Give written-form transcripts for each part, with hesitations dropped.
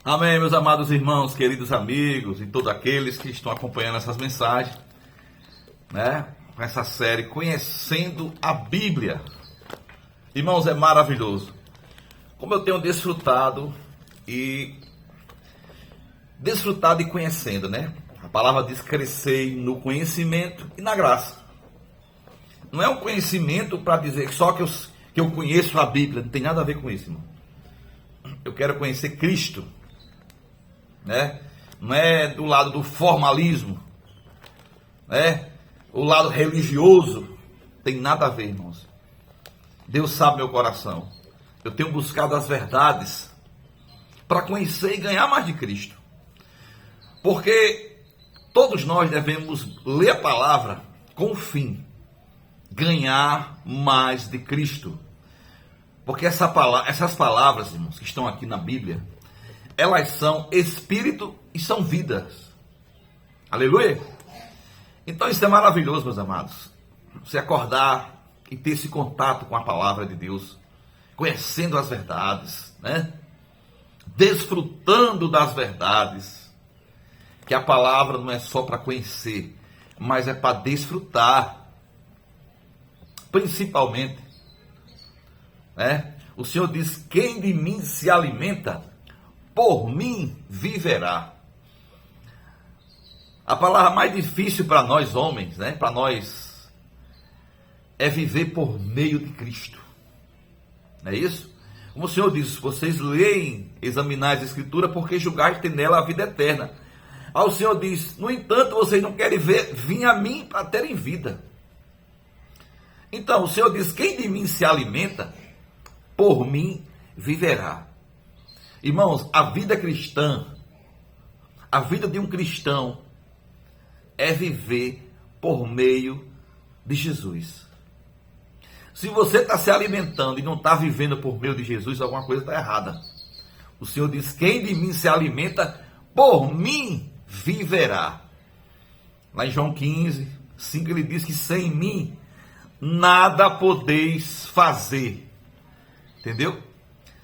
Amém, meus amados irmãos, queridos amigos e todos aqueles que estão acompanhando essas mensagens, né? Com essa série Conhecendo a Bíblia. Irmãos, é maravilhoso. Como eu tenho desfrutado e conhecendo, né? A palavra diz crescer no conhecimento e na graça. Não é um conhecimento para dizer só que eu conheço a Bíblia, não tem nada a ver com isso, irmão. Eu quero conhecer Cristo. Né? Não é do lado do formalismo, né? O lado religioso tem nada a ver, irmãos. Deus sabe meu coração. Eu tenho buscado as verdades para conhecer e ganhar mais de Cristo, porque todos nós devemos ler a palavra com o fim ganhar mais de Cristo, porque essas palavras, irmãos, que estão aqui na Bíblia, elas são espírito e são vidas. Aleluia! Então isso é maravilhoso, meus amados. Você acordar e ter esse contato com a palavra de Deus, conhecendo as verdades, né? Desfrutando das verdades. Que a palavra não é só para conhecer, mas é para desfrutar. Principalmente, né? O Senhor diz: quem de mim se alimenta, por mim viverá. A palavra mais difícil para nós homens, né? Para nós, é viver por meio de Cristo. Não é isso? Como o Senhor diz: vocês leem, examinais a Escritura, porque julgais ter nela a vida eterna. Aí o Senhor diz: no entanto, vocês não querem vir a mim para terem vida. Então, o Senhor diz: quem de mim se alimenta, por mim viverá. Irmãos, a vida cristã, a vida de um cristão é viver por meio de Jesus. Se você está se alimentando e não está vivendo por meio de Jesus, alguma coisa está errada. O Senhor diz: quem de mim se alimenta, por mim viverá. Lá em João 15, 5, ele diz que sem mim nada podeis fazer. Entendeu?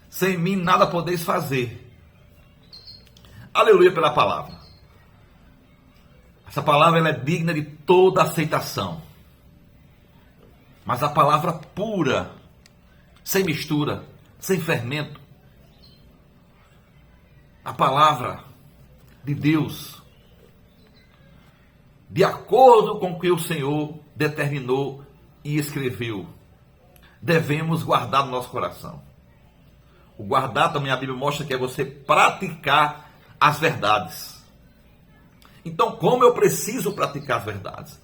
Sem mim nada podeis fazer. Aleluia pela palavra. Essa palavra ela é digna de toda aceitação. Mas a palavra pura, sem mistura, sem fermento, a palavra de Deus, de acordo com o que o Senhor determinou e escreveu, devemos guardar no nosso coração. O guardar também a Bíblia mostra que é você praticar as verdades. Então, como eu preciso praticar as verdades?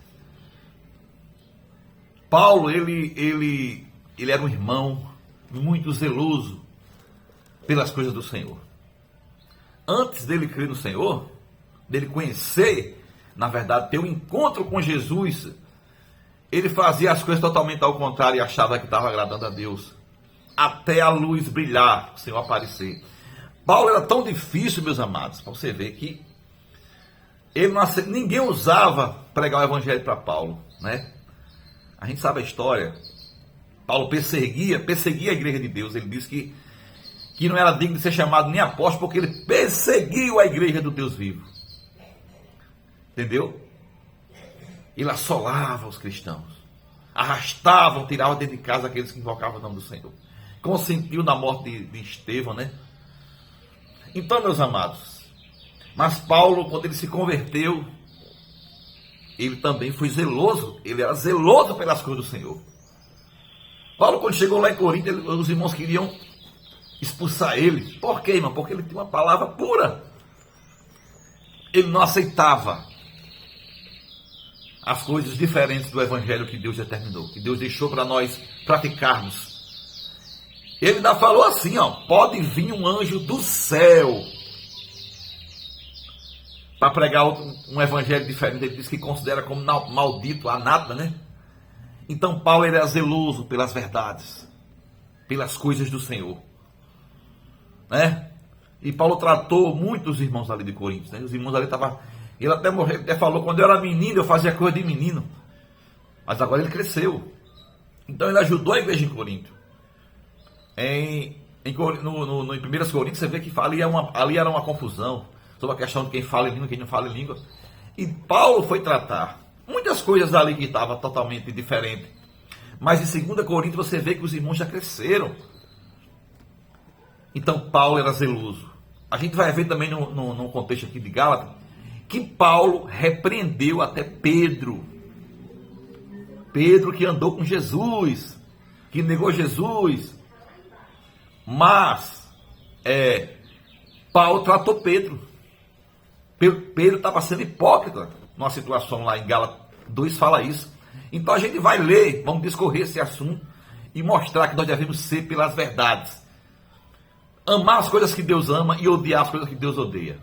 Paulo, ele era um irmão muito zeloso pelas coisas do Senhor. Antes dele crer no Senhor, dele conhecer, na verdade, ter um encontro com Jesus, ele fazia as coisas totalmente ao contrário e achava que estava agradando a Deus. Até a luz brilhar, o Senhor aparecer. Paulo era tão difícil, meus amados, para você ver que ninguém ousava pregar o evangelho para Paulo, né? A gente sabe a história. Paulo perseguia a igreja de Deus. Ele disse que não era digno de ser chamado nem apóstolo, porque ele perseguiu a igreja do Deus vivo. Entendeu? Ele assolava os cristãos, arrastava, tirava dentro de casa aqueles que invocavam o nome do Senhor. Consentiu na morte de Estevão, né? Então, meus amados, mas Paulo, quando ele se converteu, ele também foi zeloso, ele era zeloso pelas coisas do Senhor. Paulo, quando chegou lá em Corinto, os irmãos queriam expulsar ele. Por quê, irmão? Porque ele tinha uma palavra pura. Ele não aceitava as coisas diferentes do evangelho que Deus determinou, que Deus deixou para nós praticarmos. Ele ainda falou assim, ó: pode vir um anjo do céu para pregar um evangelho diferente. Ele diz que considera como maldito, anátema, né? Então Paulo era zeloso pelas verdades, pelas coisas do Senhor, né? E Paulo tratou muitos irmãos ali de Corinto, né? Os irmãos ali estavam... Ele até morreu, até falou: quando eu era menino eu fazia coisa de menino, mas agora ele cresceu. Então ele ajudou a igreja em Corinto em Em 1 Coríntios você vê que ali era uma confusão sobre a questão de quem fala em língua e quem não fala em língua. E Paulo foi tratar muitas coisas ali que estavam totalmente diferentes. Mas em 2 Coríntios você vê que os irmãos já cresceram. Então Paulo era zeloso. A gente vai ver também no contexto aqui de Gálatas que Paulo repreendeu até Pedro. Pedro que andou com Jesus, que negou Jesus. Mas Paulo tratou Pedro. Pedro estava sendo hipócrita numa situação lá em Gálatas 2 fala isso. Então a gente vai ler, vamos discorrer esse assunto e mostrar que nós devemos ser pelas verdades. Amar as coisas que Deus ama e odiar as coisas que Deus odeia.